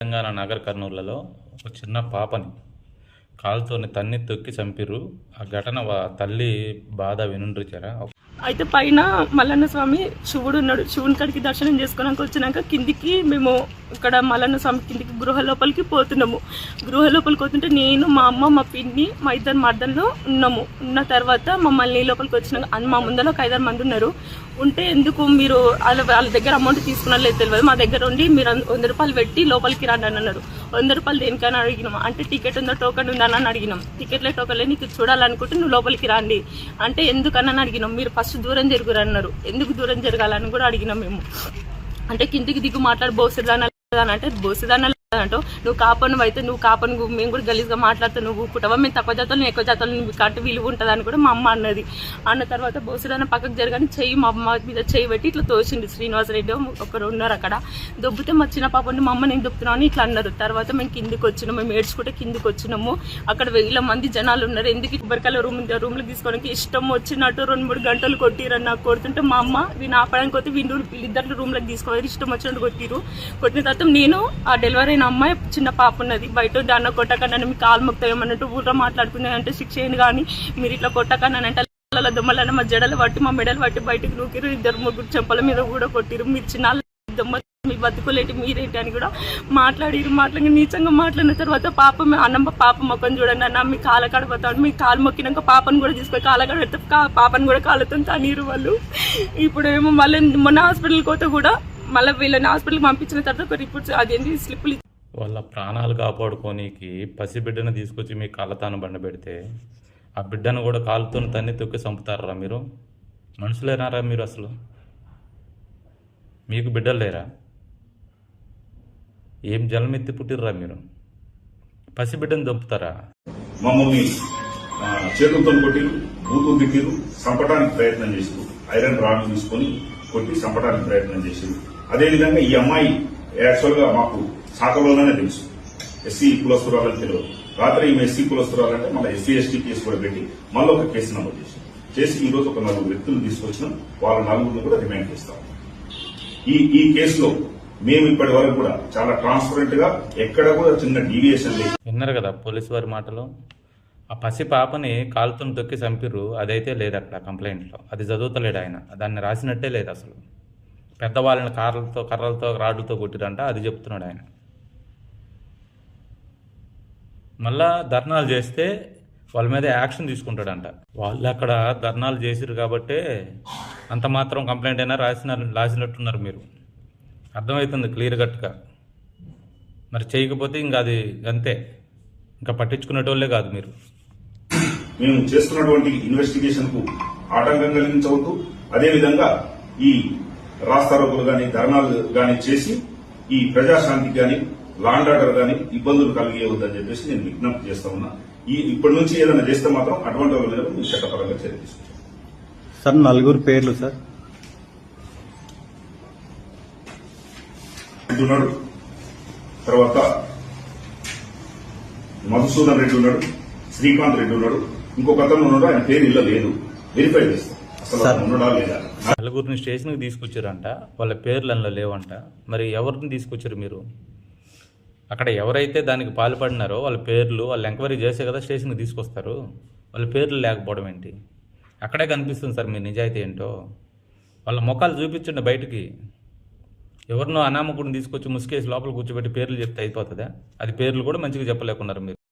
తెలంగాణ నగర కర్నూలులో ఒక చిన్న పాపని కాలుతోని తన్ని తొక్కి చంపిర్రు. ఆ ఘటన తల్లి బాధ వినుండ్రిచారా? అయితే పైన మల్లన్న స్వామి శివుడు ఉన్నాడు. శివుని కాడికి దర్శనం చేసుకోవడానికి వచ్చినాక కిందికి మేము ఇక్కడ మల్లన్న స్వామి కిందికి గృహ లోపలికి పోతున్నాము. గృహ లోపలికి పోతుంటే నేను, మా అమ్మ, మా పిన్ని, మా ఇద్దరు మర్దల్లో ఉన్నాము. ఉన్న తర్వాత మమ్మల్ని లోపలికి వచ్చినాక మా ముందర ఒక 5-6 మంది ఉన్నారు. ఉంటే ఎందుకు మీరు వాళ్ళ దగ్గర అమౌంట్ తీసుకున్నా లేదు తెలియదు, మా దగ్గర ఉండి మీరు 100 రూపాయలు పెట్టి లోపలికి రండి అని అన్నారు. 100 రూపాయలు దేనికైనా అడిగినాం. అంటే టికెట్ ఉందా, టోకెన్ ఉందా అని అడిగినాం. టికెట్లే టోకెన్లే, నీకు చూడాలనుకుంటే నువ్వు లోపలికి రండి అంటే ఎందుకన్నా అడిగినాం. మీరు ఫస్ట్ దూరం జరుగురు అన్నారు. ఎందుకు దూరం జరగాలని కూడా అడిగినాం మేము. అంటే కిందికి దిగు మాట్లాడి బోసిదాన అంటే బోసిదాన అంటూ నువ్వు కాపను అయితే నువ్వు కాపను మేము కూడా గలీజ్గా మాట్లాడుతావు, నువ్వు కుటవా మేము తక్కువ జాతలు నేను ఎక్కువ జాతలు నువ్వు కట్టు విలువ ఉంటుందని కూడా మా అమ్మ అన్నది. అన్న తర్వాత బోసిదాన పక్కకు జరగాని చెయ్యి మా అమ్మ మీద చెయ్యి పెట్టి ఇట్లా తోసింది. శ్రీనివాసరెడ్డి ఒకరు ఉన్నారు అక్కడ. దొబ్బితే మా చిన్న పాపని మా అమ్మ నేను దొబ్బుతున్నావు అని ఇట్లా అన్నారు. తర్వాత మేము కిందికి వచ్చినాము. మేము ఏడ్చుకుంటే కిందికి వచ్చినాము. అక్కడ 1000 మంది జనాలు ఉన్నారు. ఎందుకు కొబ్బరికాయల రూమ్లో తీసుకోవడానికి ఇష్టం వచ్చినట్టు 2-3 గంటలు కొట్టిరని నాకు కొడుతుంటే మా అమ్మ వీళ్ళు ఆపడానికి పోతే వీళ్ళిద్దరు రూమ్లోకి తీసుకోవాలి ఇష్టం వచ్చినట్టు కొట్టిరు. కొట్టిన తర్వాత నేను ఆ డెలివరీ అయిన అమ్మాయి చిన్న పాప ఉన్నది బయట అన్న కొట్టకన్నా మీ కాలు మొక్తాయేమన్నట్టు ఊళ్ళో మాట్లాడుకున్నాయి. అంటే శిక్ష ఏంది కానీ మీరు ఇట్లా కొట్టకన్నా అంటే దొమ్మలన్న మా జడలు పట్టి మా మెడలు పట్టి బయటకు నూకిరు. 2-3 చెంపల మీద కూడా కొట్టిరు. మీరు చిన్న దొమ్మ మీ బతుకులేంటి మీరేంటి అని కూడా మాట్లాడి నీచంగా మాట్లాడిన తర్వాత పాప మొక్కను చూడండి అన్న మీ కాళ్ళ కడపోతాడు. మీ కాలు మొక్కినాక పాపను కూడా తీసుకొని కాళ్ళ కడ పెడితే పాపను కూడా కాళ్ళతో తనీరు వాళ్ళు. ఇప్పుడు ఏమో మళ్ళీ మొన్న హాస్పిటల్కి పోతే కూడా మళ్ళీ వీళ్ళని హాస్పిటల్కి పంపించిన తర్వాత ఒక రిపోర్ట్స్ అదేంటి స్లిప్లు వాళ్ళ ప్రాణాలు కాపాడుకోనికి పసిబిడ్డను తీసుకొచ్చి మీ కాళ్ళతాను బండ పెడితే ఆ బిడ్డను కూడా కాలుతో తన్ని తొక్కి చంపుతారా? మీరు మనుషులేనారా మీరు? అసలు మీకు బిడ్డలు లేరా? ఏం జలమెత్తి పుట్టిర్రా మీరు? పసిబిడ్డను చంపుతారా? మమ్మల్ని చేతులతో కొట్టిరు, బూతులు తిట్టిరు, చంపడానికి ప్రయత్నం చేసారు. ఐరన్ రాడ్ తీసుకొని కొట్టి చంపడానికి ప్రయత్నం చేసారు. అదేవిధంగా ఈ అమ్మాయి యాక్చువల్ గా మాకు శాఖలోనే తెలుసు, ఎస్సీ కులస్తురాలని తెలియదు. రాత్రి ఈమె ఎస్సీ కులస్తురాలంటే మళ్ళీ SC ST కేసు కూడా పెట్టి మళ్ళీ ఒక కేసు నమోదు చేసి ఈ రోజు ఒక 4 వ్యక్తులు తీసుకొచ్చినాం. వాళ్ళ 4గురిని కూడా రిమాండ్ చేస్తాం. ఈ కేసులో మేము ఇప్పటి వరకు కూడా చాలా ట్రాన్స్పరెంట్ గా ఎక్కడ కూడా చిన్న డీవియేషన్ లేదు. విన్నారు కదా పోలీసు వారి మాటలు. ఆ పసి పాపని కాలుతో తొక్కి చంపిర్రు, అదైతే లేదు అక్కడ కంప్లైంట్లో. అది చదువుతలేడు ఆయన, దాన్ని రాసినట్టే లేదు అసలు. పెద్దవాళ్ళని కర్రలతో రాడ్లతో కొట్టిరంట, అది చెప్తున్నాడు ఆయన. మళ్ళా ధర్నాలు చేస్తే వాళ్ళ మీద యాక్షన్ తీసుకుంటాడంట. వాళ్ళు అక్కడ ధర్నాలు చేసిరు కాబట్టే అంత మాత్రం కంప్లైంట్ అయినా రాసినట్టున్నారు మీరు. అర్థమవుతుంది క్లియర్ కట్గా. మరి చేయకపోతే ఇంకా అది అంతే, ఇంకా పట్టించుకునేటోళ్ళే కాదు మీరు. మేము చేస్తున్నటువంటి ఇన్వెస్టిగేషన్ కు ఆటంకం కలిగించవద్దు. అదేవిధంగా ఈ రాస్తారోకులు గాని ధర్నాలు గాని చేసి ఈ ప్రజాశాంతికి గాని లా అండ్ ఆర్డర్ గాని ఇబ్బందులు కలిగేయవద్దని చెప్పేసి నేను విజ్ఞప్తి చేస్తా ఉన్నా. ఇప్పటి నుంచి ఏదైనా చేస్తే మాత్రం అటువంటి వాళ్ళ మీద మీ చట్టపరంగా చర్య తీసుకుంటాం. సార్ 4 పేర్లు సార్ ఉన్నాడు, తర్వాత మధుసూదన్ రెడ్డి ఉన్నాడు, శ్రీకాంత్ రెడ్డి ఉన్నాడు, ఇంకొక అతను ఉన్నాడు. ఆయన పేరు ఇలా లేదు, వెరిఫై చేస్తాం అసలు ఉన్నాడా లేదా. 4గురిని స్టేషన్కి తీసుకొచ్చారంట, వాళ్ళ పేర్లు అందులో లేవంట. మరి ఎవరిని తీసుకొచ్చారు మీరు? అక్కడ ఎవరైతే దానికి పాల్పడినారో వాళ్ళ పేర్లు వాళ్ళు ఎంక్వైరీ చేసే కదా స్టేషన్కి తీసుకొస్తారు. వాళ్ళ పేర్లు లేకపోవడం ఏంటి? అక్కడే కనిపిస్తుంది సార్ మీ నిజాయితీ ఏంటో. వాళ్ళ ముఖాలు చూపించండి బయటికి. ఎవరినో అనామకుడిని తీసుకొచ్చి ముసుకేసి లోపల కూర్చోబెట్టి పేర్లు చెప్తే అయిపోతుందా? అది పేర్లు కూడా మంచిగా చెప్పలేకున్నారు మీరు.